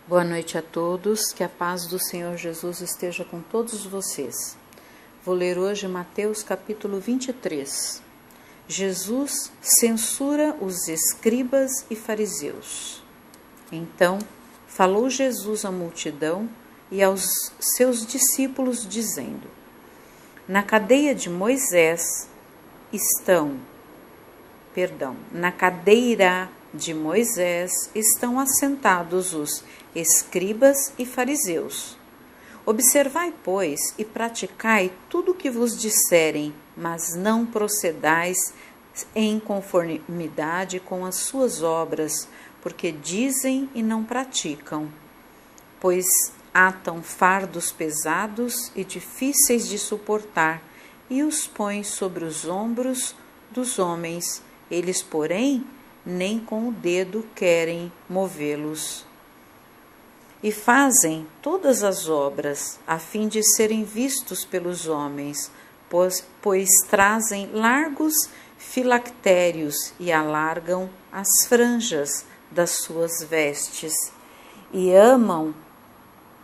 Boa noite a todos, que a paz do Senhor Jesus esteja com todos vocês. Vou ler hoje Mateus capítulo 23. Jesus censura os escribas e fariseus. Então, falou Jesus à multidão e aos seus discípulos, dizendo: Na cadeira de Moisés estão assentados os escribas e fariseus. Observai, pois, e praticai tudo o que vos disserem, mas não procedais em conformidade com as suas obras, porque dizem e não praticam. Pois atam fardos pesados e difíceis de suportar, e os põem sobre os ombros dos homens. Eles, porém, nem com o dedo querem movê-los. E fazem todas as obras, a fim de serem vistos pelos homens, pois trazem largos filactérios e alargam as franjas das suas vestes, e amam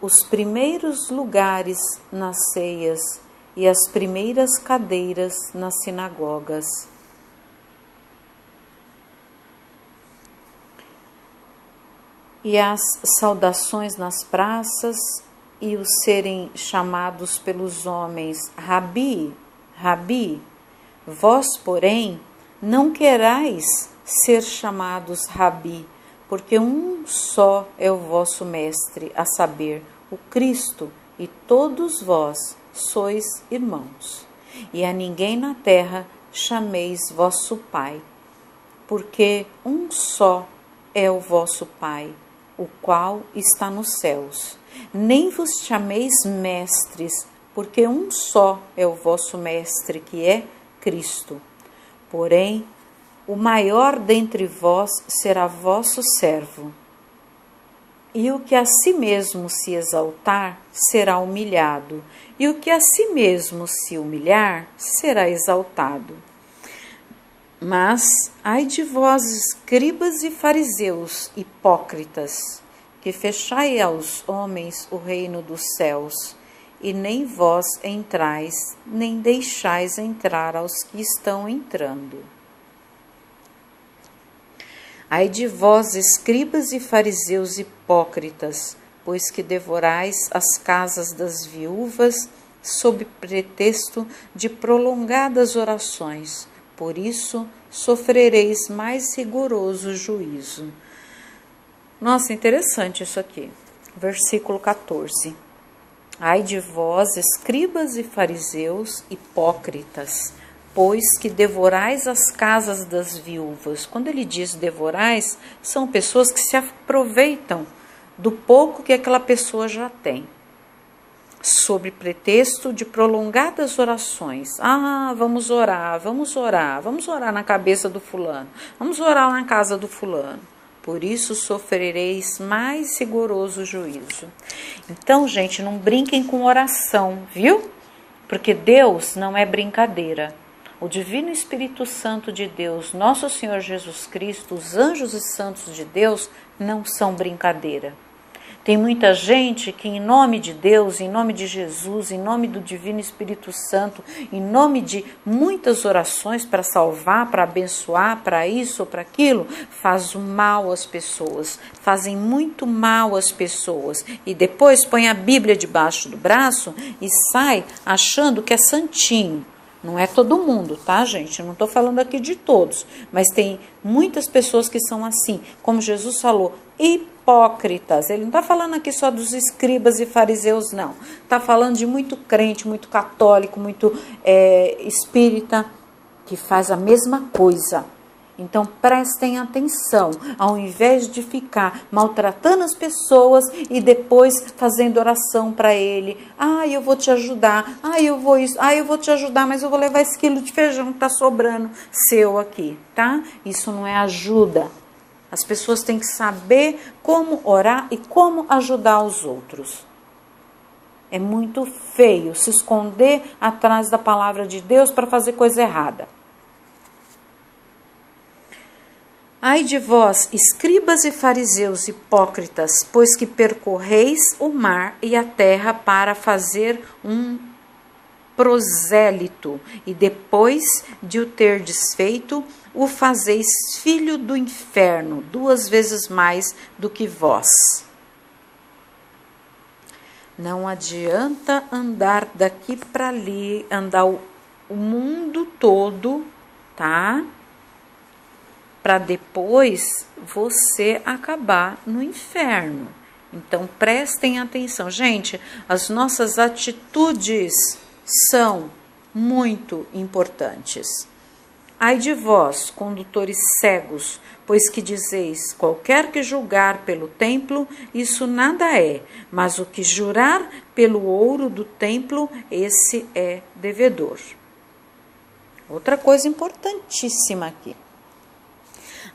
os primeiros lugares nas ceias e as primeiras cadeiras nas sinagogas. E as saudações nas praças, e os serem chamados pelos homens Rabi, Rabi. Vós, porém, não querais ser chamados Rabi, porque um só é o vosso mestre, a saber, o Cristo, e todos vós sois irmãos. E a ninguém na terra chameis vosso Pai, porque um só é o vosso Pai, o qual está nos céus. Nem vos chameis mestres, porque um só é o vosso mestre, que é Cristo. Porém, o maior dentre vós será vosso servo. E o que a si mesmo se exaltar, será humilhado, e o que a si mesmo se humilhar, será exaltado. Mas, ai de vós, escribas e fariseus, hipócritas, que fechai aos homens o reino dos céus, e nem vós entrais, nem deixais entrar aos que estão entrando. Ai de vós, escribas e fariseus hipócritas, pois que devorais as casas das viúvas, sob pretexto de prolongadas orações. Por isso, sofrereis mais rigoroso juízo. Nossa, interessante isso aqui. Versículo 14. Ai de vós, escribas e fariseus, hipócritas, pois que devorais as casas das viúvas. Quando ele diz devorais, são pessoas que se aproveitam do pouco que aquela pessoa já tem, sob pretexto de prolongadas orações. Vamos orar na cabeça do fulano, vamos orar na casa do fulano. Por isso sofrereis mais rigoroso juízo. Então, gente, não brinquem com oração, viu? Porque Deus não é brincadeira. O Divino Espírito Santo de Deus, nosso Senhor Jesus Cristo, os anjos e santos de Deus não são brincadeira. Tem muita gente que, em nome de Deus, em nome de Jesus, em nome do Divino Espírito Santo, em nome de muitas orações para salvar, para abençoar, para isso ou para aquilo, faz o mal às pessoas, fazem muito mal às pessoas. E depois põe a Bíblia debaixo do braço e sai achando que é santinho. Não é todo mundo, tá, gente? Eu não estou falando aqui de todos, mas tem muitas pessoas que são assim, como Jesus falou, hipócritas. Ele não está falando aqui só dos escribas e fariseus, não. Está falando de muito crente, muito católico, muito espírita, que faz a mesma coisa. Então prestem atenção, ao invés de ficar maltratando as pessoas e depois fazendo oração para ele. Eu vou te ajudar, eu vou te ajudar, mas eu vou levar esse quilo de feijão que está sobrando seu aqui, tá? Isso não é ajuda. As pessoas têm que saber como orar e como ajudar os outros. É muito feio se esconder atrás da palavra de Deus para fazer coisa errada. Ai de vós, escribas e fariseus hipócritas, pois que percorreis o mar e a terra para fazer um prosélito, e depois de o ter desfeito, o fazeis filho do inferno, 2 vezes mais do que vós. Não adianta andar daqui para ali, andar o mundo todo, tá? Para depois você acabar no inferno. Então prestem atenção, gente, as nossas atitudes são muito importantes. Ai de vós, condutores cegos, pois que dizeis, qualquer que julgar pelo templo, isso nada é, mas o que jurar pelo ouro do templo, esse é devedor. Outra coisa importantíssima aqui.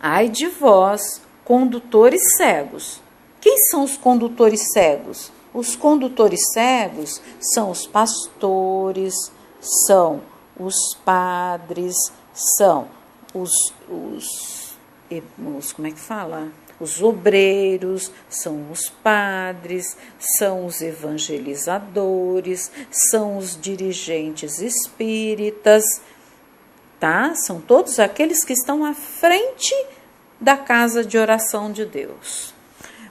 Ai de vós, condutores cegos. Quem são os condutores cegos? Os condutores cegos são os pastores, são os padres, são como é que fala? Os obreiros, são os padres, são os evangelizadores, são os dirigentes espíritas, tá? São todos aqueles que estão à frente da casa de oração de Deus.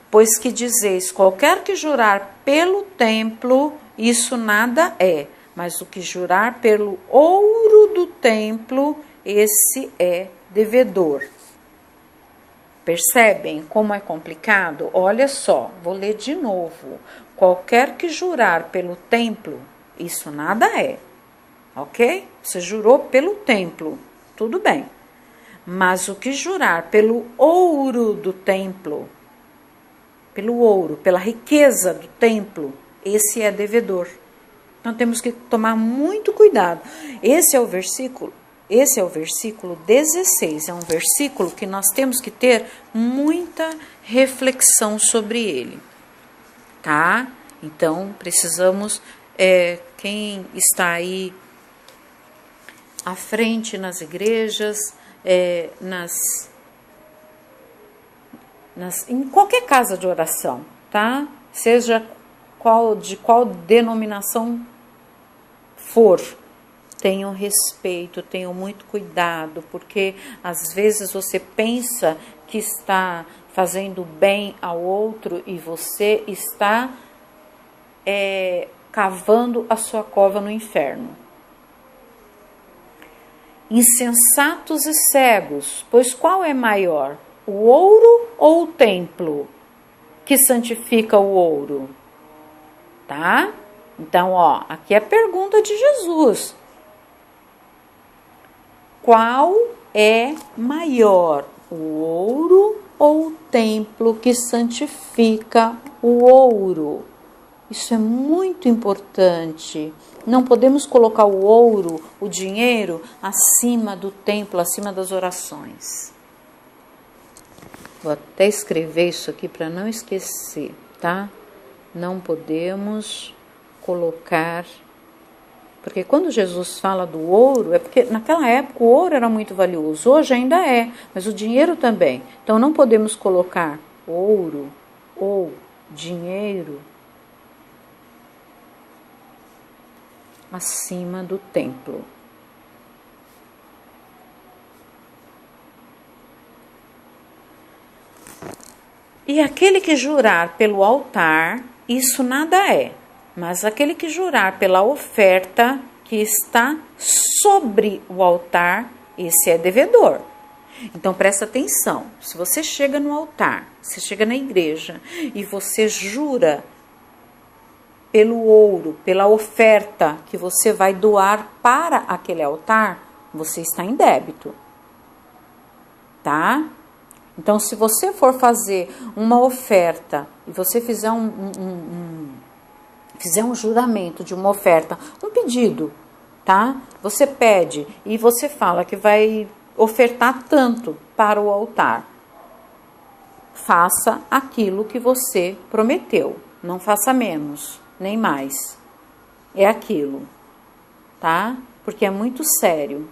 Pois que dizeis, qualquer que jurar pelo templo, isso nada é, mas o que jurar pelo ouro do templo, esse é devedor. Percebem como é complicado? Olha só, vou ler de novo. Qualquer que jurar pelo templo, isso nada é. Ok? Você jurou pelo templo, tudo bem. Mas o que jurar pelo ouro do templo, pelo ouro, pela riqueza do templo, esse é devedor. Então temos que tomar muito cuidado. Esse é o versículo 16. É um versículo que nós temos que ter muita reflexão sobre ele. Tá? Então precisamos, quem está aí à frente nas igrejas, em qualquer casa de oração, tá? Seja de qual denominação for, tenham respeito, tenham muito cuidado, porque às vezes você pensa que está fazendo bem ao outro e você está cavando a sua cova no inferno. Insensatos e cegos, pois qual é maior, o ouro ou o templo que santifica o ouro? Tá? Então, aqui é a pergunta de Jesus. Qual é maior, o ouro ou o templo que santifica o ouro? Isso é muito importante. Não podemos colocar o ouro, o dinheiro, acima do templo, acima das orações. Vou até escrever isso aqui para não esquecer, tá? Não podemos colocar... Porque quando Jesus fala do ouro, é porque naquela época o ouro era muito valioso, hoje ainda é, mas o dinheiro também. Então não podemos colocar ouro ou dinheiro acima do templo. E aquele que jurar pelo altar, isso nada é, mas aquele que jurar pela oferta que está sobre o altar, esse é devedor. Então presta atenção, se você chega no altar, você chega na igreja e você jura pelo ouro, pela oferta que você vai doar para aquele altar, você está em débito, tá? Então, se você for fazer uma oferta e você fizer fizer um juramento de uma oferta, um pedido, tá? Você pede e você fala que vai ofertar tanto para o altar. Faça aquilo que você prometeu, não faça menos, nem mais. É aquilo, tá? Porque é muito sério.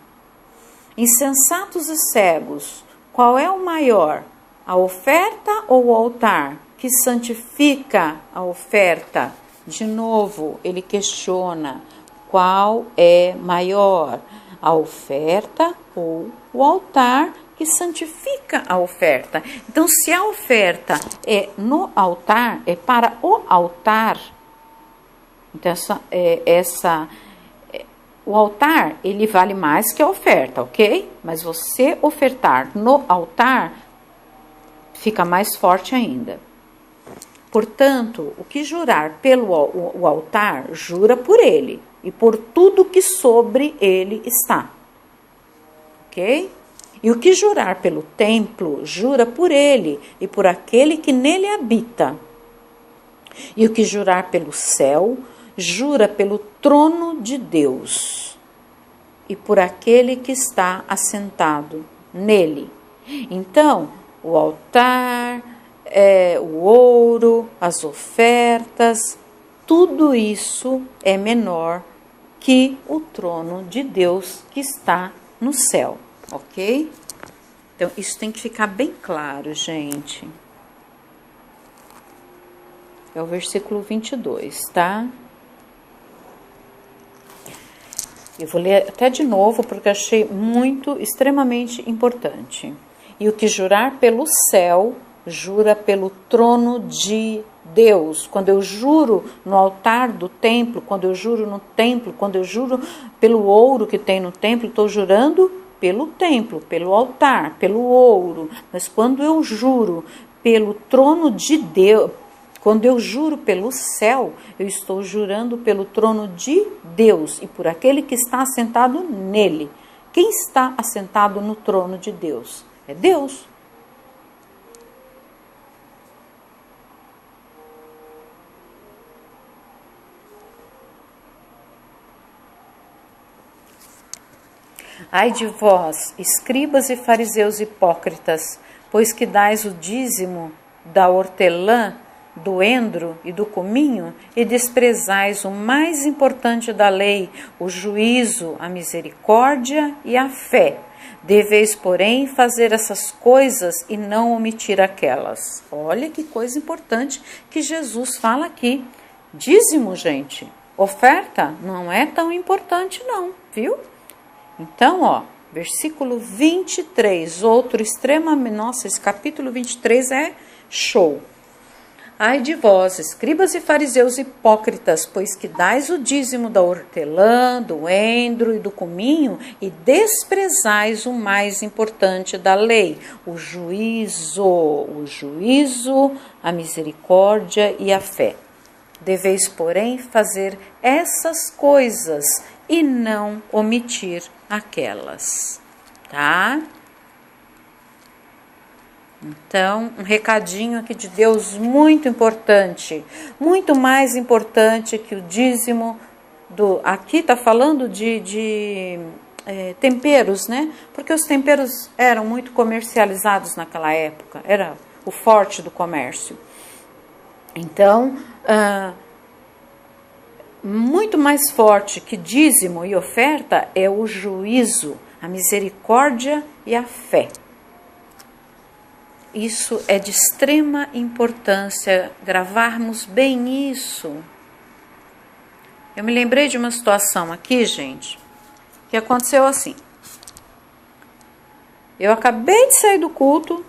Insensatos e cegos, Qual é o maior? A oferta ou o altar que santifica a oferta? De novo, ele questiona: qual é maior? A oferta ou o altar que santifica a oferta? Então, se a oferta é no altar, é para o altar, então o altar, ele vale mais que a oferta, ok? Mas você ofertar no altar fica mais forte ainda. Portanto, o que jurar pelo o altar, jura por ele e por tudo que sobre ele está, ok? E o que jurar pelo templo, jura por ele e por aquele que nele habita. E o que jurar pelo céu, jura pelo trono de Deus e por aquele que está assentado nele. Então, o altar, o ouro, as ofertas, tudo isso é menor que o trono de Deus que está no céu, ok? Então, isso tem que ficar bem claro, gente. É o versículo 22, tá? Eu vou ler até de novo, porque achei extremamente importante. E o que jurar pelo céu, jura pelo trono de Deus. Quando eu juro no altar do templo, quando eu juro no templo, quando eu juro pelo ouro que tem no templo, estou jurando pelo templo, pelo altar, pelo ouro. Mas quando eu juro pelo trono de Deus, quando eu juro pelo céu, eu estou jurando pelo trono de Deus e por aquele que está assentado nele. Quem está assentado no trono de Deus? É Deus. Ai de vós, escribas e fariseus hipócritas, pois que dais o dízimo da hortelã, do endro e do cominho, e desprezais o mais importante da lei, o juízo, a misericórdia e a fé. Deveis, porém, fazer essas coisas e não omitir aquelas. Olha que coisa importante que Jesus fala aqui. Dízimo, gente, oferta não é tão importante não, viu? Então, ó, versículo 23, outro extremamente... Nossa, esse capítulo 23 é show. Ai de vós, escribas e fariseus hipócritas, pois que dais o dízimo da hortelã, do endro e do cominho, e desprezais o mais importante da lei, o juízo, a misericórdia e a fé. Deveis, porém, fazer essas coisas e não omitir aquelas, tá? Então, um recadinho aqui de Deus muito importante, muito mais importante que o dízimo aqui está falando de temperos, né? Porque os temperos eram muito comercializados naquela época, era o forte do comércio. Então, muito mais forte que dízimo e oferta é o juízo, a misericórdia e a fé. Isso é de extrema importância, gravarmos bem isso. Eu me lembrei de uma situação aqui, gente, que aconteceu assim. Eu acabei de sair do culto,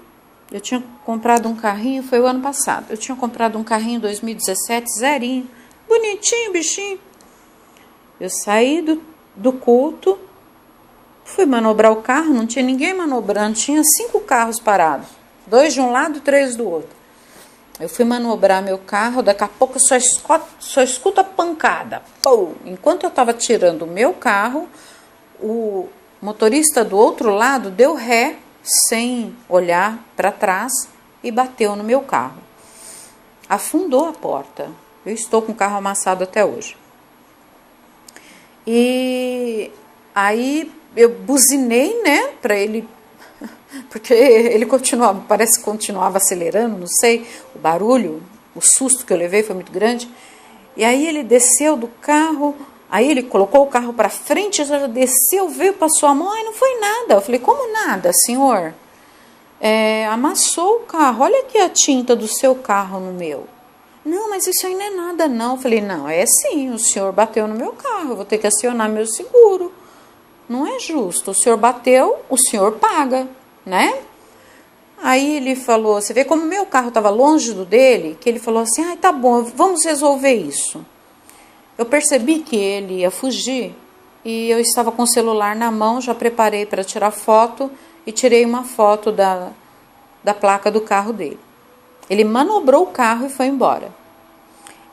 eu tinha comprado um carrinho, foi o ano passado. Eu tinha comprado um carrinho 2017, zerinho, bonitinho, bichinho. Eu saí do culto, fui manobrar o carro, não tinha ninguém manobrando, tinha 5 carros parados. 2 de um lado e 3 do outro. Eu fui manobrar meu carro, daqui a pouco eu só escuto a pancada. Pô! Enquanto eu estava tirando o meu carro, o motorista do outro lado deu ré, sem olhar para trás, e bateu no meu carro. Afundou a porta. Eu estou com o carro amassado até hoje. E aí eu buzinei, né, para ele... Porque ele parece que continuava acelerando, não sei, o barulho, o susto que eu levei foi muito grande. E aí ele desceu do carro, aí ele colocou o carro para frente, já desceu, veio, passou a mão, e não foi nada. Eu falei, como nada, senhor? amassou o carro. Olha aqui a tinta do seu carro no meu. Não, mas isso aí não é nada não. Eu falei, não, é sim, o senhor bateu no meu carro, eu vou ter que acionar meu seguro. Não é justo, o senhor bateu, o senhor paga, né? Aí ele falou, você vê como o meu carro estava longe do dele, que ele falou assim, tá bom, vamos resolver isso. Eu percebi que ele ia fugir e eu estava com o celular na mão, já preparei para tirar foto e tirei uma foto da placa do carro dele. Ele manobrou o carro e foi embora.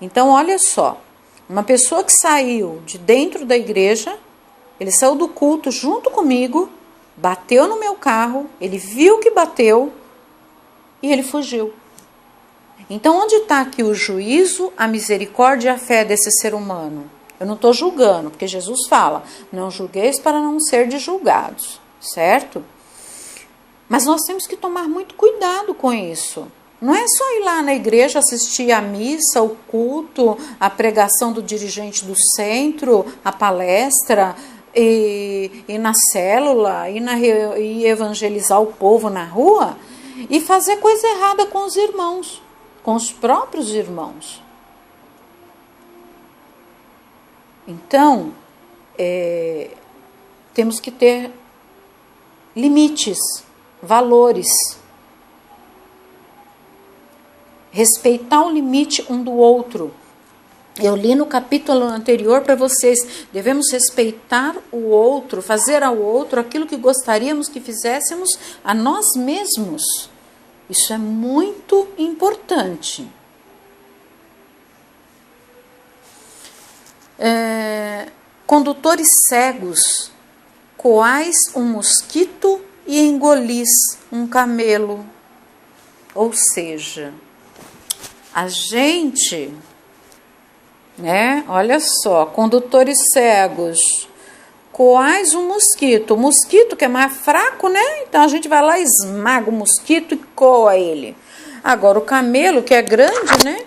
Então, olha só, uma pessoa que saiu de dentro da igreja, ele saiu do culto junto comigo, bateu no meu carro, ele viu que bateu e ele fugiu. Então, onde está aqui o juízo, a misericórdia e a fé desse ser humano? Eu não estou julgando, porque Jesus fala, não julgueis para não ser julgados, certo? Mas nós temos que tomar muito cuidado com isso. Não é só ir lá na igreja assistir a missa, o culto, a pregação do dirigente do centro, a palestra, e na célula, e evangelizar o povo na rua, e fazer coisa errada com os irmãos, com os próprios irmãos. Então, temos que ter limites, valores, respeitar o limite um do outro. Eu li no capítulo anterior para vocês, devemos respeitar o outro, fazer ao outro aquilo que gostaríamos que fizéssemos a nós mesmos. Isso é muito importante. Condutores cegos, coais um mosquito e engolis um camelo. Ou seja, a gente, olha só, condutores cegos, coais um mosquito. O mosquito que é mais fraco, então a gente vai lá, esmaga o mosquito e coa ele. Agora o camelo que é grande,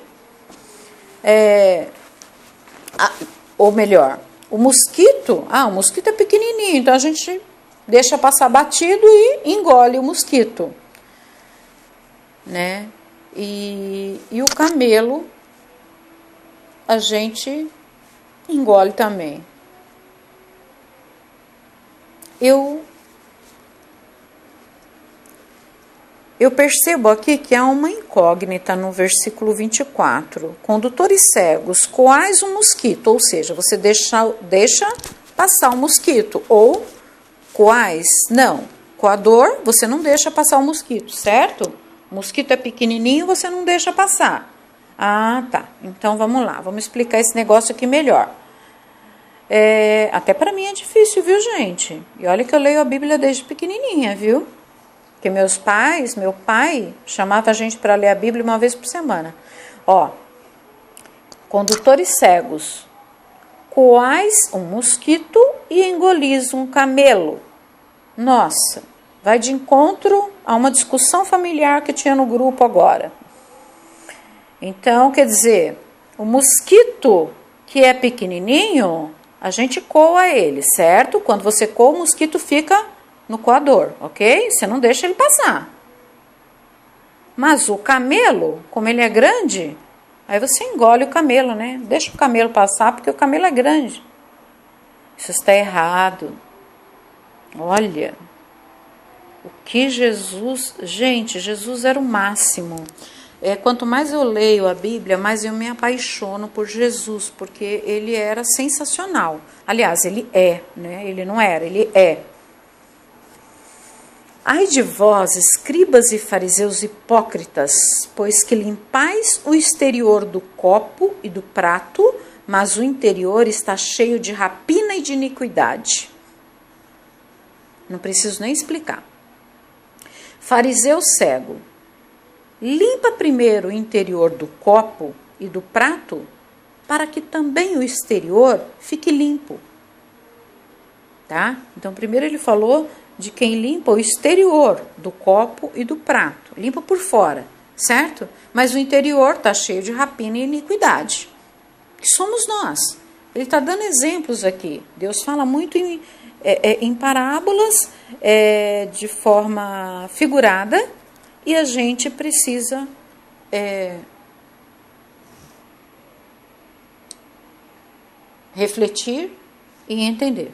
ou melhor, o mosquito é pequenininho, então a gente deixa passar batido e engole o mosquito, E o camelo a gente engole também. Eu percebo aqui que há uma incógnita no versículo 24. Condutores cegos, coais um mosquito, ou seja, você deixa passar o mosquito, ou coais, não, coador, você não deixa passar o mosquito, certo? O mosquito é pequenininho, você não deixa passar. Tá, então vamos lá, vamos explicar esse negócio aqui melhor. Até para mim é difícil, viu, gente? E olha que eu leio a Bíblia desde pequenininha, viu? Porque meu pai chamava a gente para ler a Bíblia uma vez por semana. Condutores cegos, coais um mosquito e engolis um camelo. Nossa, vai de encontro a uma discussão familiar que tinha no grupo agora. Então, quer dizer, o mosquito que é pequenininho, a gente coa ele, certo? Quando você coa, o mosquito fica no coador, ok? Você não deixa ele passar. Mas o camelo, como ele é grande, aí você engole o camelo, Deixa o camelo passar, porque o camelo é grande. Isso está errado. Olha, o que Jesus era o máximo. Quanto mais eu leio a Bíblia, mais eu me apaixono por Jesus, porque ele era sensacional. Aliás, ele é, Ele não era, ele é. Ai de vós, escribas e fariseus hipócritas, pois que limpais o exterior do copo e do prato, mas o interior está cheio de rapina e de iniquidade. Não preciso nem explicar. Fariseu cego, limpa primeiro o interior do copo e do prato, para que também o exterior fique limpo. Tá? Então, primeiro ele falou de quem limpa o exterior do copo e do prato. Limpa por fora, certo? Mas o interior está cheio de rapina e iniquidade. Que somos nós. Ele está dando exemplos aqui. Deus fala muito em parábolas, de forma figurada, e a gente precisa refletir e entender.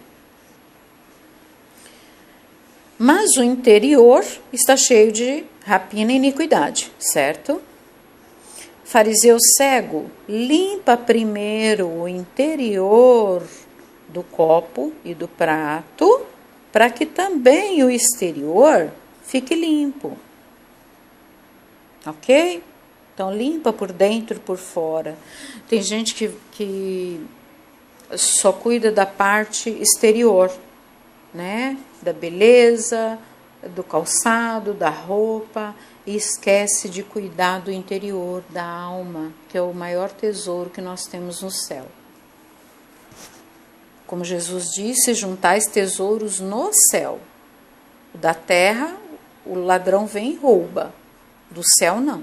Mas o interior está cheio de rapina e iniquidade, certo? Fariseu cego, limpa primeiro o interior do copo e do prato, para que também o exterior fique limpo. Ok? Então, limpa por dentro e por fora. Tem gente que só cuida da parte exterior, né? Da beleza, do calçado, da roupa, e esquece de cuidar do interior, da alma, que é o maior tesouro que nós temos no céu. Como Jesus disse, juntais tesouros no céu. Da terra, o ladrão vem e rouba, do céu não.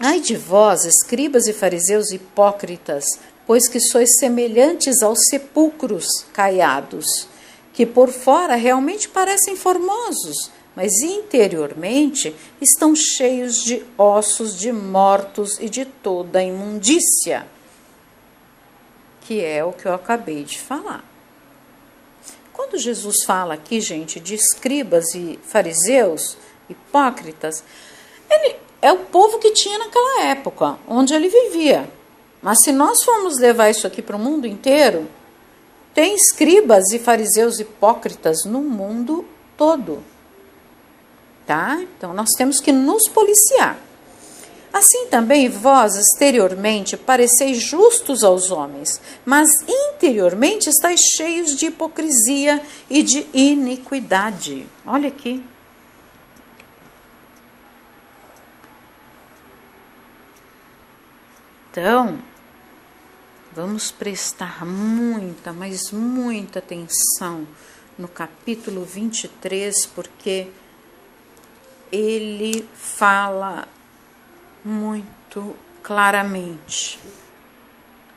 Ai de vós, escribas e fariseus hipócritas, pois que sois semelhantes aos sepulcros caiados, que por fora realmente parecem formosos, mas interiormente estão cheios de ossos de mortos e de toda a imundícia, que é o que eu acabei de falar. Quando Jesus fala aqui, gente, de escribas e fariseus, hipócritas, ele é o povo que tinha naquela época, onde ele vivia. Mas se nós formos levar isso aqui para o mundo inteiro, tem escribas e fariseus hipócritas no mundo todo. Tá? Então, nós temos que nos policiar. Assim também vós, exteriormente, pareceis justos aos homens, mas interiormente estáis cheios de hipocrisia e de iniquidade. Olha aqui. Então, vamos prestar muita, mas muita atenção no capítulo 23, porque ele fala muito claramente,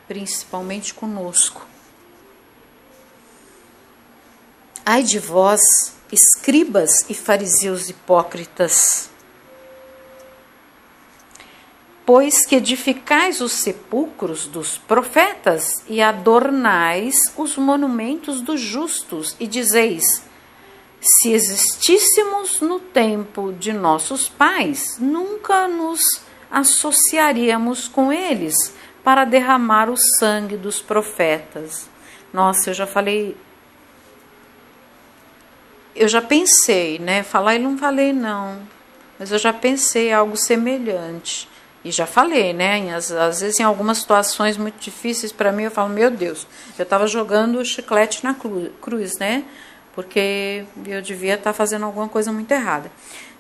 principalmente conosco. Ai de vós, escribas e fariseus hipócritas, pois que edificais os sepulcros dos profetas e adornais os monumentos dos justos, e dizeis: se existíssemos no tempo de nossos pais, nunca nos associaríamos com eles para derramar o sangue dos profetas. Nossa, eu já pensei, né? Falar eu não falei não, mas eu já pensei algo semelhante. E já falei, né? Às vezes em algumas situações muito difíceis para mim, eu falo, meu Deus, eu estava jogando o chiclete na cruz, né? Porque eu devia estar fazendo alguma coisa muito errada.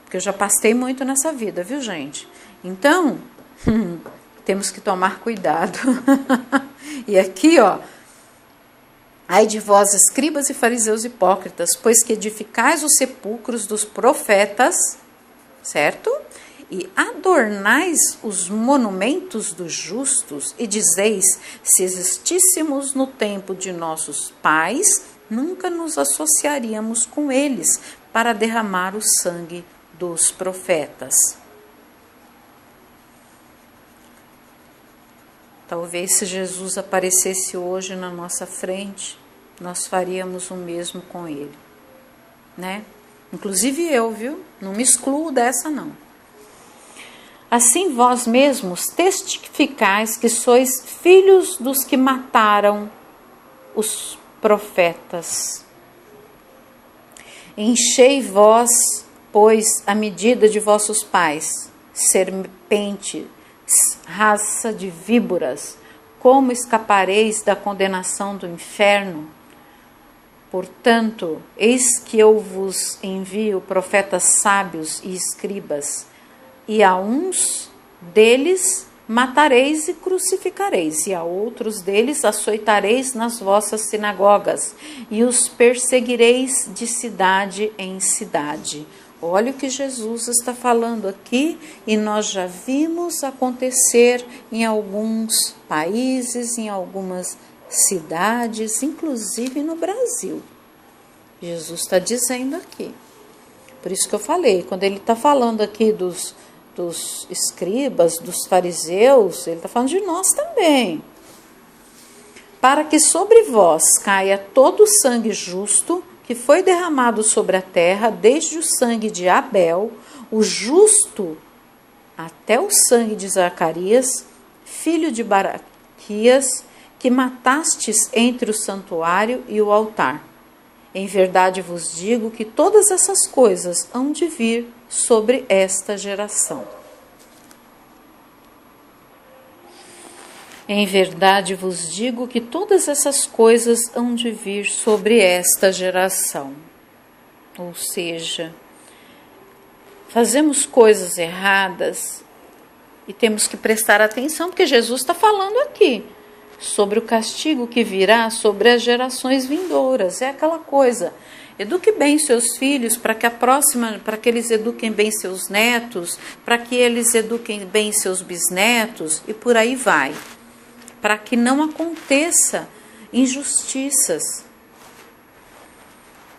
Porque eu já pastei muito nessa vida, viu, gente? Então, temos que tomar cuidado. E aqui, ó, ai de vós, escribas e fariseus hipócritas, pois que edificais os sepulcros dos profetas, certo? E adornais os monumentos dos justos, e dizeis, se existíssemos no tempo de nossos pais, nunca nos associaríamos com eles para derramar o sangue dos profetas. Talvez se Jesus aparecesse hoje na nossa frente, nós faríamos o mesmo com ele, né? Inclusive eu, viu? Não me excluo dessa, não. Assim vós mesmos testificais que sois filhos dos que mataram os profetas. Enchei vós, pois, a medida de vossos pais, serpentes, raça de víboras, como escapareis da condenação do inferno? Portanto, eis que eu vos envio profetas sábios e escribas, e a uns deles matareis e crucificareis, e a outros deles açoitareis nas vossas sinagogas, e os perseguireis de cidade em cidade. Olha o que Jesus está falando aqui, e nós já vimos acontecer em alguns países, em algumas cidades, inclusive no Brasil. Jesus está dizendo aqui. Por isso que eu falei, quando ele está falando aqui dos escribas, dos fariseus, ele está falando de nós também. Para que sobre vós caia todo o sangue justo que foi derramado sobre a terra, desde o sangue de Abel, o justo, até o sangue de Zacarias, filho de Baraquias, que matastes entre o santuário e o altar. Em verdade vos digo que todas essas coisas hão de vir sobre esta geração. Em verdade vos digo que todas essas coisas hão de vir sobre esta geração. Ou seja, fazemos coisas erradas e temos que prestar atenção, porque Jesus está falando aqui sobre o castigo que virá sobre as gerações vindouras. É aquela coisa, eduque bem seus filhos para que eles eduquem bem seus netos, para que eles eduquem bem seus bisnetos e por aí vai, para que não aconteça injustiças.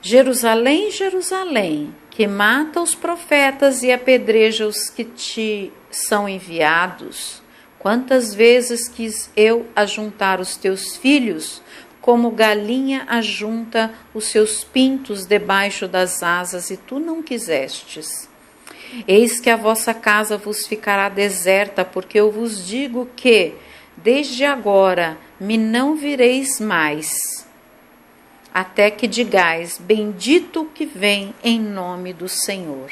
Jerusalém, Jerusalém, que mata os profetas e apedreja os que te são enviados. Quantas vezes quis eu ajuntar os teus filhos, como galinha ajunta os seus pintos debaixo das asas, e tu não quisestes. Eis que a vossa casa vos ficará deserta, porque eu vos digo que, desde agora, me não vireis mais, até que digais, bendito o que vem em nome do Senhor.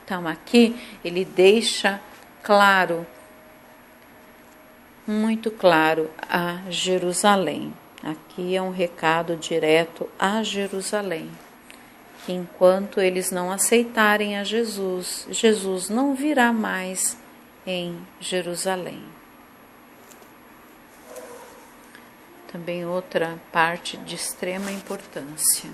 Então aqui ele deixa claro, muito claro, a Jerusalém. Aqui é um recado direto a Jerusalém, que enquanto eles não aceitarem a Jesus, Jesus não virá mais em Jerusalém. Também outra parte de extrema importância.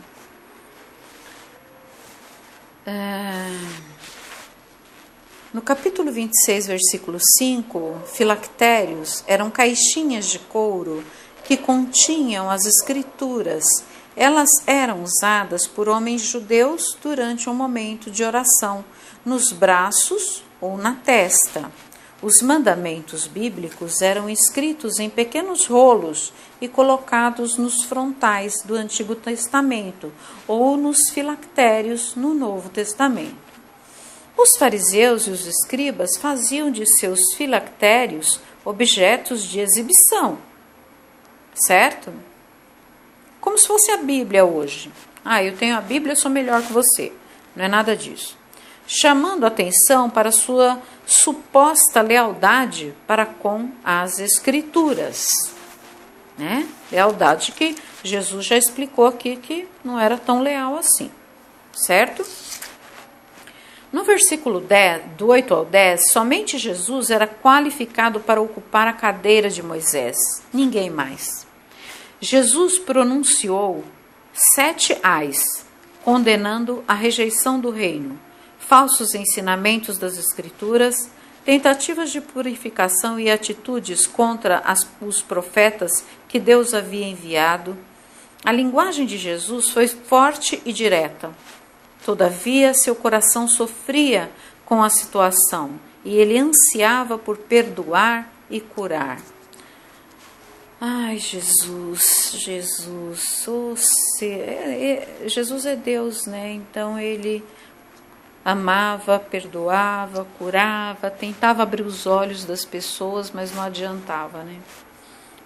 No capítulo 26, versículo 5, filactérios eram caixinhas de couro que continham as escrituras. Elas eram usadas por homens judeus durante um momento de oração, nos braços ou na testa. Os mandamentos bíblicos eram escritos em pequenos rolos e colocados nos frontais do Antigo Testamento ou nos filactérios no Novo Testamento. Os fariseus e os escribas faziam de seus filactérios objetos de exibição, certo? Como se fosse a Bíblia hoje. Eu tenho a Bíblia, eu sou melhor que você. Não é nada disso. Chamando atenção para sua suposta lealdade para com as Escrituras, né? Lealdade que Jesus já explicou aqui que não era tão leal assim, certo? No versículo 10, do 8 ao 10, somente Jesus era qualificado para ocupar a cadeira de Moisés, ninguém mais. Jesus pronunciou 7 ais, condenando a rejeição do reino, falsos ensinamentos das Escrituras, tentativas de purificação e atitudes contra os profetas que Deus havia enviado. A linguagem de Jesus foi forte e direta. Todavia, seu coração sofria com a situação e ele ansiava por perdoar e curar. Ai, Jesus, Jesus é Deus, né? Então ele amava, perdoava, curava, tentava abrir os olhos das pessoas, mas não adiantava, né?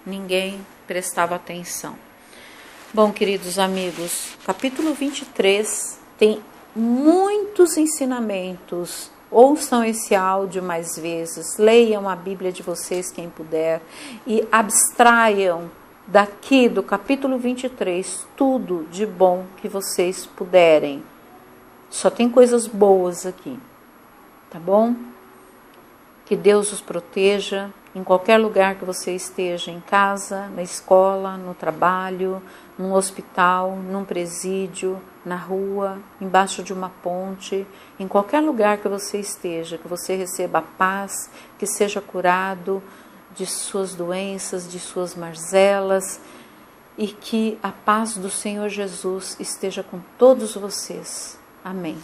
Ninguém prestava atenção. Bom, queridos amigos, capítulo 23 tem muitos ensinamentos. Ouçam esse áudio mais vezes, leiam a Bíblia de vocês, quem puder, e abstraiam daqui do capítulo 23 tudo de bom que vocês puderem. Só tem coisas boas aqui, tá bom? Que Deus os proteja em qualquer lugar que você esteja, em casa, na escola, no trabalho, num hospital, num presídio, na rua, embaixo de uma ponte, em qualquer lugar que você esteja, que você receba a paz, que seja curado de suas doenças, de suas mazelas, e que a paz do Senhor Jesus esteja com todos vocês. Amém.